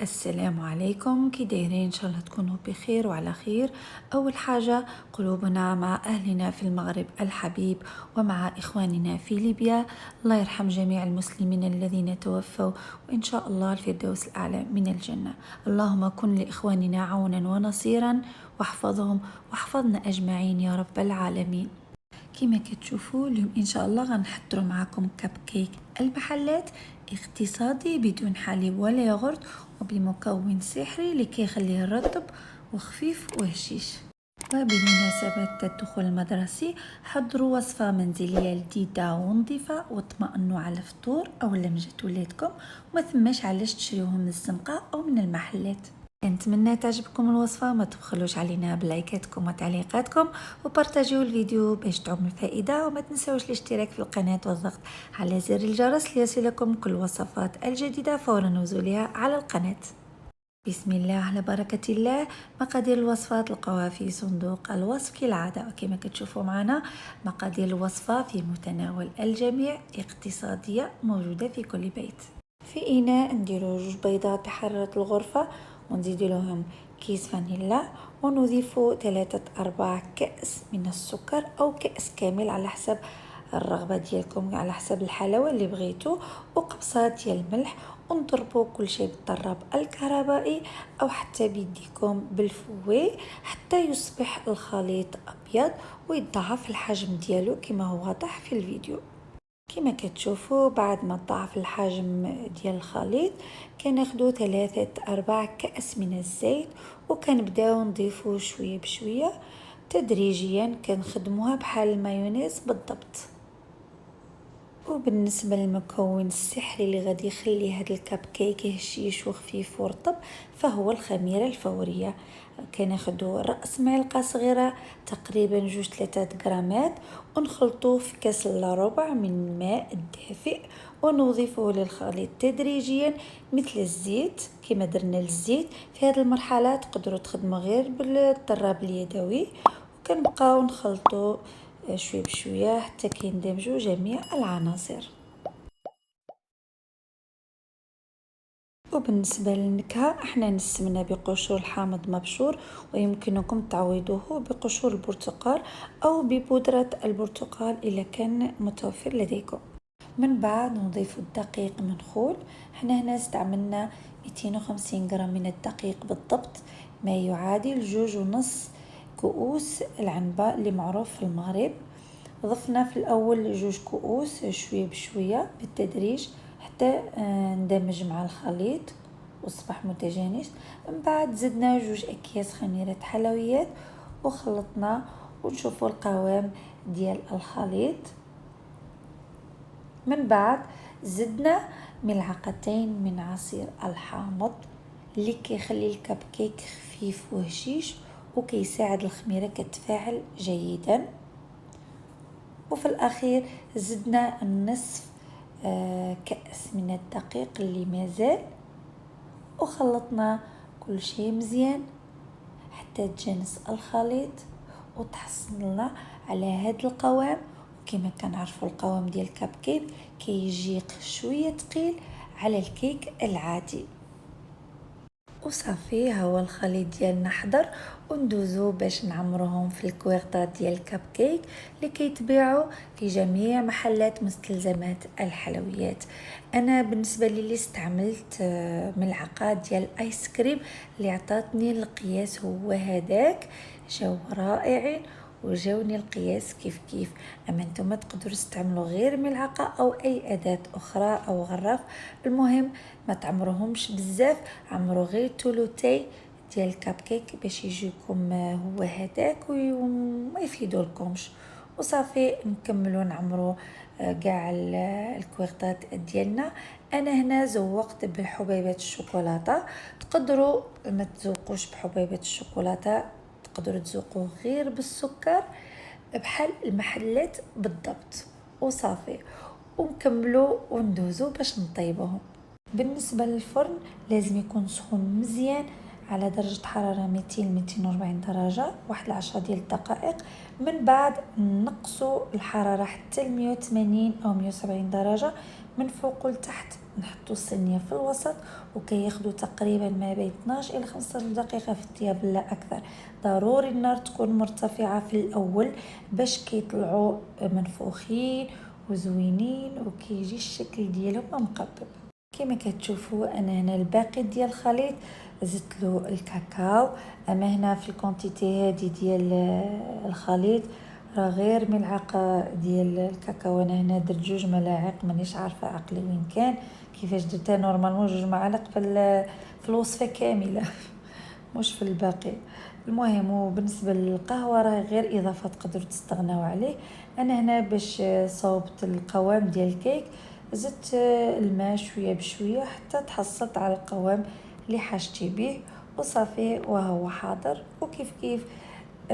السلام عليكم، كي دايرين؟ ان شاء الله تكونوا بخير وعلى خير. اول حاجه قلوبنا مع اهلنا في المغرب الحبيب ومع اخواننا في ليبيا. الله يرحم جميع المسلمين الذين توفوا، وان شاء الله الفردوس الاعلى من الجنه. اللهم كن لاخواننا عونا ونصيرا، واحفظهم واحفظنا اجمعين يا رب العالمين. كما كتشوفوا اليوم ان شاء الله غنحضروا معكم كب كيك المحلات، اقتصادي بدون حليب ولا يogurt، وبمكون سحري لكي يخليه رطب وخفيف وهشيش. وبمناسبة الدخول المدرسي حضروا وصفة منزلية لذيذة ونظيفة، واطمئنوا على الفطور أو لمجة ولادكم، وما ثماش علاش تشريوهم من الزنقة أو من المحلات. نتمنى تعجبكم الوصفة، ما تبخلوش علينا بلايكاتكم وتعليقاتكم، وبارتاجيو الفيديو باش تعم الفائدة، وما تنسوش الاشتراك في القناة والضغط على زر الجرس ليصلكم كل الوصفات الجديدة فور نزولها على القناة. بسم الله على بركة الله. مقادير الوصفة تلقاوها في صندوق الوصف كالعادة، وكما كتشوفوا معنا مقادير الوصفة في متناول الجميع، اقتصادية، موجودة في كل بيت. في إناء نديرو 2 بيضات بحرارة الغرفة، ونزيد لهم كيس فانيلا، ونضيف 3-4 كأس من السكر أو كأس كامل على حسب الرغبة ديالكم، على حسب الحلاوة اللي بغيتو، وقبصة ديال الملح، ونضربوا كل شيء بالضراب الكهربائي او حتى بيديكم بالفوي حتى يصبح الخليط ابيض ويتضاعف الحجم ديالو كما هو واضح في الفيديو. كما كتشوفوا بعد ما تضاعف الحجم ديال الخليط كناخدو 3-4 كأس من الزيت، وكنبداو نضيفو شويه بشويه تدريجيا، كنخدموها بحال المايونيز بالضبط. وبالنسبه للمكون السحري اللي غادي يخلي هذا الكب كيك هشيش وخفيف ورطب فهو الخميره الفوريه. كناخدو رأس معلقه صغيره تقريبا 2-3 غرامات، ونخلطوه في كاس الا ربع من الماء الدافئ، ونضيفه للخليط تدريجيا مثل الزيت كما درنا للزيت. في هذه المرحله تقدروا تخدموا غير بالضراب اليدوي، وكنبقاو نخلطوا شويه بشويه حتى كيندمجوا جميع العناصر. وبالنسبه للنكهه احنا نسمنا بقشور حامض مبشور، ويمكنكم تعويضه بقشور البرتقال او ببودره البرتقال اذا كان متوفر لديكم. من بعد نضيف الدقيق منخول. احنا هنا استعملنا 250 غرام من الدقيق بالضبط، ما يعادل 2.5 كؤوس العنبة اللي معروف في المغرب. ضفنا في الاول 2 كؤوس شويه بشويه بالتدريج حتى ندمج مع الخليط واصبح متجانس. من بعد زدنا 2 اكياس خميره حلويات وخلطنا، ونشوفوا القوام ديال الخليط. من بعد زدنا 2 ملعقتين من عصير الحامض اللي كيخلي الكب كيك خفيف وهشيش، وكيساعد الخميره كتفاعل جيدا. وفي الاخير زدنا النصف كأس من الدقيق اللي مازال، وخلطنا كل شيء مزيان حتى تجانس الخليط وتحصل لنا على هذا القوام. كما كنعرفوا القوام ديال الكب كيك كيجي شويه ثقيل على الكيك العادي. وصافي ها هو الخليط ديالنا حضر، وندوزو باش نعمروهم في الكويغطات ديال الكب كيك اللي كيتباعوا في جميع محلات مستلزمات الحلويات. انا بالنسبه لي استعملت ملعقه ديال الايس كريم اللي عطاتني القياس هو هذاك، جاو رائعين وجاوني القياس كيف كيف. اما نتوما تقدروا تستعملوا غير ملعقه او اي اداه اخرى او غراف، المهم ما تعمروهمش بزاف، عمرو غير ثلثي ديال الكب كيك باش يجيكم هو هذاك وما يفيدولكمش. وصافي نكملوا نعمروا كاع الكويغطات ديالنا. انا هنا زوقت بحبيبات الشوكولاته، تقدروا ما تزوقوش بحبيبات الشوكولاته، تقدروا تذوقوه غير بالسكر بحال المحلات بالضبط. وصافي ونكملوا وندوزو باش نطيبوهم. بالنسبه للفرن لازم يكون سخون مزيان على درجه حراره 200-240 درجه واحد 10 ديال الدقائق. من بعد نقصوا الحراره حتى ل 180 او 170 درجه من فوق لتحت نحطو الصينيه في الوسط، وكياخدو تقريبا ما بين 12 الى 15 دقيقه في الطياب لا اكثر. ضروري النار تكون مرتفعه في الاول باش كيطلعوا منفوخين وزوينين وكيجي الشكل ديالهم مقبب. كما كتشوفوا انا هنا الباقي ديال الخليط زدت له الكاكاو. اما هنا في الكونتيتي هذه ديال الخليط راه غير ملعقه ديال الكاكاو، انا هنا درت 2 ملاعق، مانيش عارفه عقلي وين كان كيفاش درتها. نورمالمون 2 معالق في الوصفه كامله مش في الباقي. المهم وبالنسبه للقهوه راه غير اضافه تقدروا تستغناو عليه. انا هنا باش صوبت القوام ديال الكيك زدت الماء شويه بشويه حتى تحصلت على القوام اللي حاجتي به وصافي وهو حاضر. وكيف كيف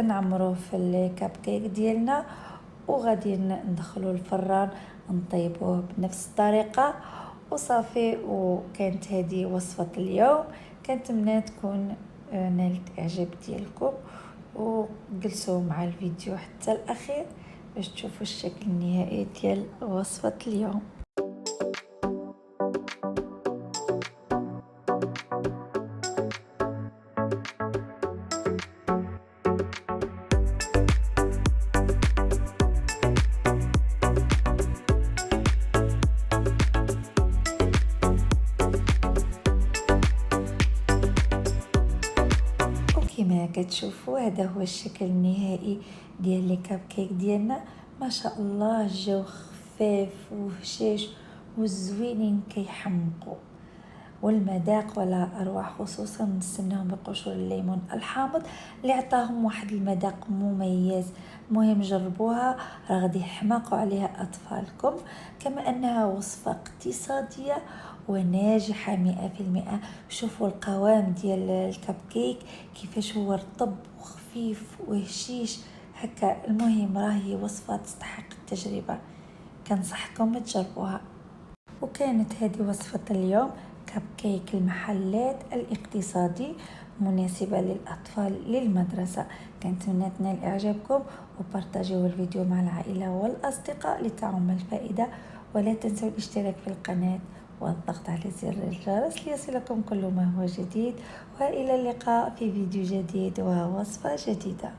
نعمروه في الكاب كيك ديالنا وغادي ندخلوه الفران نطيبوه بنفس الطريقه وصافي. وكانت هذه وصفه اليوم، كنتمنى تكون نالت اعجاب ديالكم، وجلسوا مع الفيديو حتى الاخير باش تشوفوا الشكل النهائي ديال وصفه اليوم. كما كتشوفوا هذا هو الشكل النهائي ديال لي كاب كيك ديالنا. ما شاء الله الجو خفيف وهشاش وزوينين كيحمقوا، والمذاق ولا اروع، خصوصا نستناهم بقشور الليمون الحامض اللي عطاهم واحد المذاق مميز. مهم جربوها راه غادي يحماقوا عليها اطفالكم. كما انها وصفه اقتصاديه وناجحه 100%. شوفوا القوام ديال الكب كيك كيفاش هو رطب وخفيف وهشيش هكا. المهم راهي وصفه تستحق التجربه، كنصحكم تجربوها. وكانت هذه وصفة اليوم كب كيك المحلات الاقتصادي مناسبة للأطفال للمدرسة. كنتمنى تنال إعجابكم وبارتاجيو الفيديو مع العائلة والأصدقاء لتعم الفائدة. ولا تنسوا الاشتراك في القناة والضغط على زر الجرس ليصلكم كل ما هو جديد. وإلى اللقاء في فيديو جديد ووصفة جديدة.